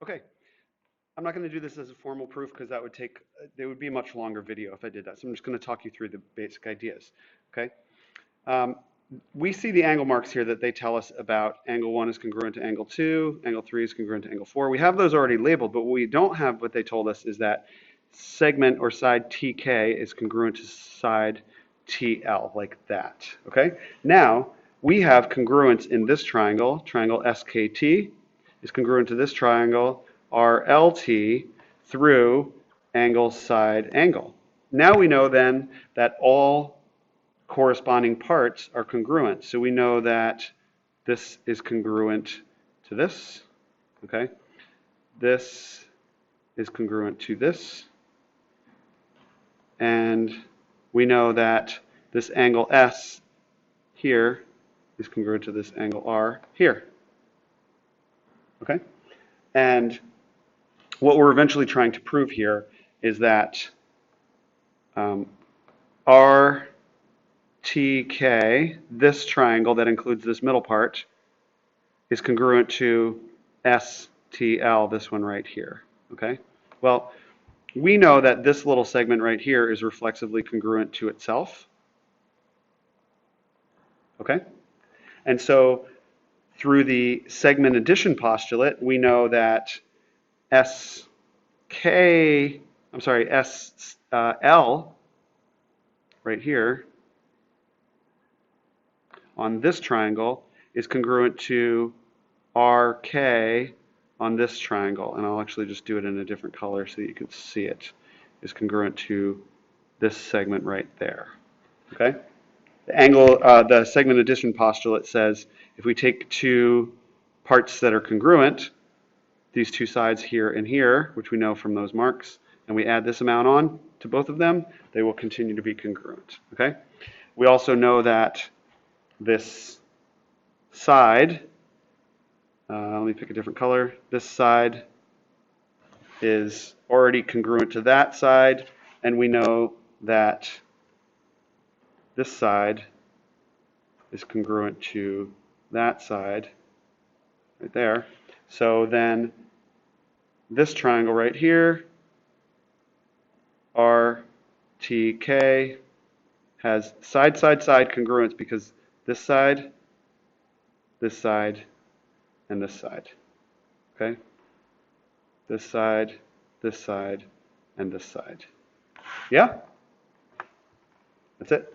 Okay, I'm not going to do this as a formal proof because that would take, it would be a much longer video if I did that. So I'm just going to talk you through the basic ideas. Okay. Um, we see the angle marks here that they tell us about angle 1 is congruent to angle 2, angle 3 is congruent to angle 4. We have those already labeled, but what we don't have, what they told us, is that segment or side TK is congruent to side TL, like that. Okay? Now, we have congruence in this triangle. Triangle SKT is congruent to this triangle, RLT, through angle side angle. Now we know then that all corresponding parts are congruent. So we know that this is congruent to this, okay? This is congruent to this. And we know that this angle S here is congruent to this angle R here, okay? And what we're eventually trying to prove here is that RTK, this triangle that includes this middle part, is congruent to STL, this one right here, okay? Well, we know that this little segment right here is reflexively congruent to itself, okay? And so through the segment addition postulate, we know that SL right here on this triangle is congruent to RK on this triangle, and I'll actually just do it in a different color so that you can see it, is congruent to this segment right there, okay? The segment addition postulate says if we take two parts that are congruent, these two sides here and here, which we know from those marks, and we add this amount on to both of them, they will continue to be congruent, okay? We also know that this side, let me pick a different color, this side is already congruent to that side, and we know that this side is congruent to that side right there. So then this triangle right here, RTK, has side congruence because this side, and this side, okay? This side, and this side. Yeah? That's it.